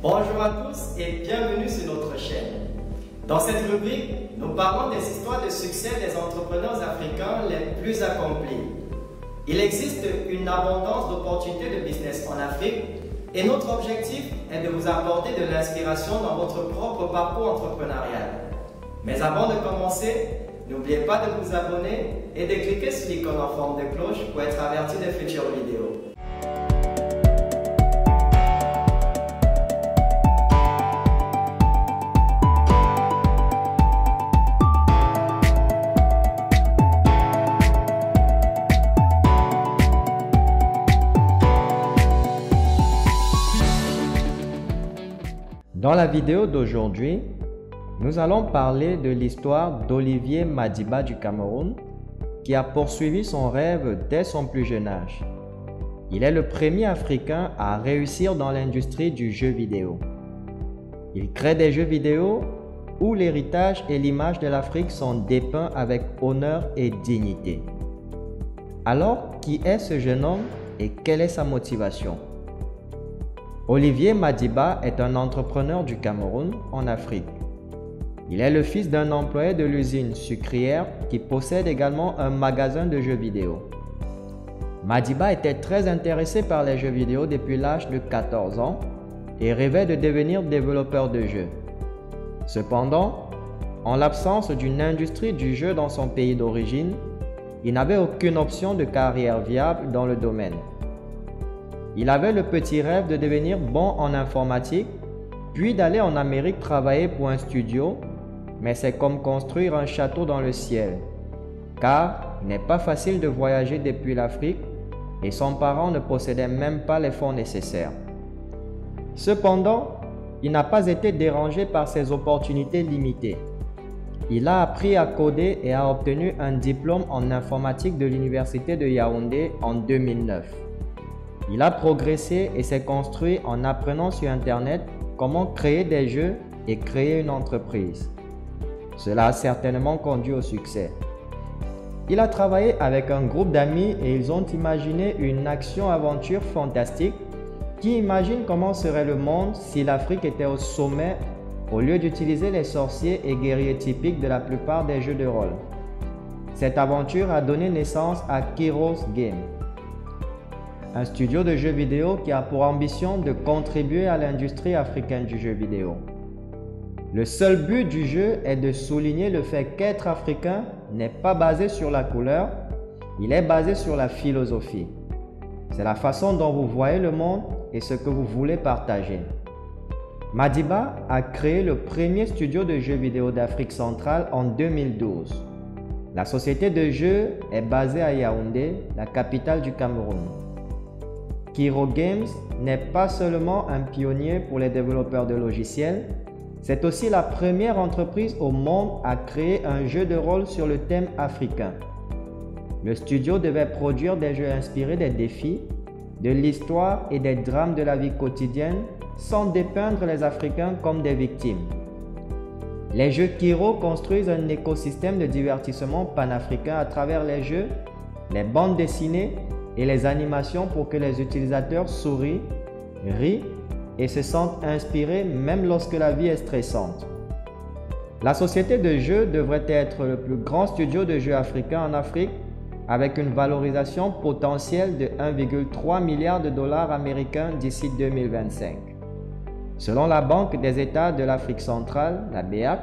Bonjour à tous et bienvenue sur notre chaîne. Dans cette rubrique, nous parlons des histoires de succès des entrepreneurs africains les plus accomplis. Il existe une abondance d'opportunités de business en Afrique et notre objectif est de vous apporter de l'inspiration dans votre propre parcours entrepreneurial. Mais avant de commencer, n'oubliez pas de vous abonner et de cliquer sur l'icône en forme de cloche pour être averti des futures vidéos. Dans la vidéo d'aujourd'hui, nous allons parler de l'histoire d'Olivier Madiba du Cameroun qui a poursuivi son rêve dès son plus jeune âge. Il est le premier Africain à réussir dans l'industrie du jeu vidéo. Il crée des jeux vidéo où l'héritage et l'image de l'Afrique sont dépeints avec honneur et dignité. Alors, qui est ce jeune homme et quelle est sa motivation? Olivier Madiba est un entrepreneur du Cameroun en Afrique. Il est le fils d'un employé de l'usine sucrière qui possède également un magasin de jeux vidéo. Madiba était très intéressé par les jeux vidéo depuis l'âge de 14 ans et rêvait de devenir développeur de jeux. Cependant, en l'absence d'une industrie du jeu dans son pays d'origine, il n'avait aucune option de carrière viable dans le domaine. Il avait le petit rêve de devenir bon en informatique, puis d'aller en Amérique travailler pour un studio, mais c'est comme construire un château dans le ciel, car il n'est pas facile de voyager depuis l'Afrique et son parent ne possédait même pas les fonds nécessaires. Cependant, il n'a pas été dérangé par ces opportunités limitées. Il a appris à coder et a obtenu un diplôme en informatique de l'université de Yaoundé en 2009. Il a progressé et s'est construit en apprenant sur Internet comment créer des jeux et créer une entreprise. Cela a certainement conduit au succès. Il a travaillé avec un groupe d'amis et ils ont imaginé une action-aventure fantastique qui imagine comment serait le monde si l'Afrique était au sommet au lieu d'utiliser les sorciers et guerriers typiques de la plupart des jeux de rôle. Cette aventure a donné naissance à Keros Games, un studio de jeux vidéo qui a pour ambition de contribuer à l'industrie africaine du jeu vidéo. Le seul but du jeu est de souligner le fait qu'être africain n'est pas basé sur la couleur, il est basé sur la philosophie. C'est la façon dont vous voyez le monde et ce que vous voulez partager. Madiba a créé le premier studio de jeux vidéo d'Afrique centrale en 2012. La société de jeux est basée à Yaoundé, la capitale du Cameroun. Keros Games n'est pas seulement un pionnier pour les développeurs de logiciels, c'est aussi la première entreprise au monde à créer un jeu de rôle sur le thème africain. Le studio devait produire des jeux inspirés des défis, de l'histoire et des drames de la vie quotidienne sans dépeindre les Africains comme des victimes. Les jeux Keros construisent un écosystème de divertissement panafricain à travers les jeux, les bandes dessinées et les animations pour que les utilisateurs sourient, rient et se sentent inspirés même lorsque la vie est stressante. La société de jeux devrait être le plus grand studio de jeux africain en Afrique avec une valorisation potentielle de 1,3 milliard de dollars américains d'ici 2025. Selon la Banque des États de l'Afrique centrale, la BEAC,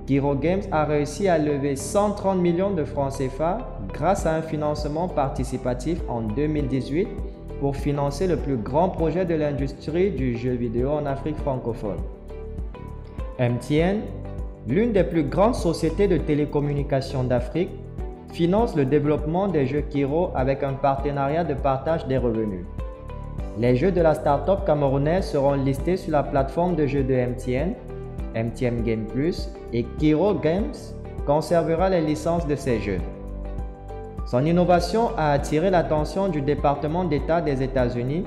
Keros Games a réussi à lever 130 millions de francs CFA grâce à un financement participatif en 2018 pour financer le plus grand projet de l'industrie du jeu vidéo en Afrique francophone. MTN, l'une des plus grandes sociétés de télécommunications d'Afrique, finance le développement des jeux Keros avec un partenariat de partage des revenus. Les jeux de la start-up camerounaise seront listés sur la plateforme de jeux de MTN, MTN Game Plus, et Keros Games conservera les licences de ces jeux. Son innovation a attiré l'attention du département d'État des États-Unis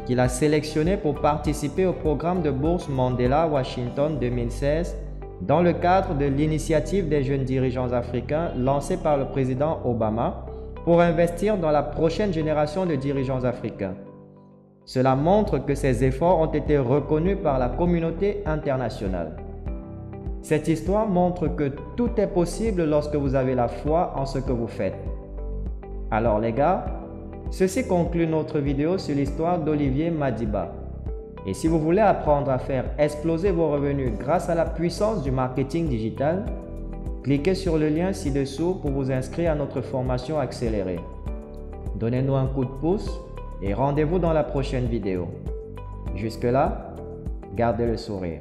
qui l'a sélectionné pour participer au programme de bourse Mandela Washington 2016 dans le cadre de l'initiative des jeunes dirigeants africains lancée par le président Obama pour investir dans la prochaine génération de dirigeants africains. Cela montre que ces efforts ont été reconnus par la communauté internationale. Cette histoire montre que tout est possible lorsque vous avez la foi en ce que vous faites. Alors les gars, ceci conclut notre vidéo sur l'histoire d'Olivier Madiba. Et si vous voulez apprendre à faire exploser vos revenus grâce à la puissance du marketing digital, cliquez sur le lien ci-dessous pour vous inscrire à notre formation accélérée. Donnez-nous un coup de pouce et rendez-vous dans la prochaine vidéo. Jusque-là, gardez le sourire.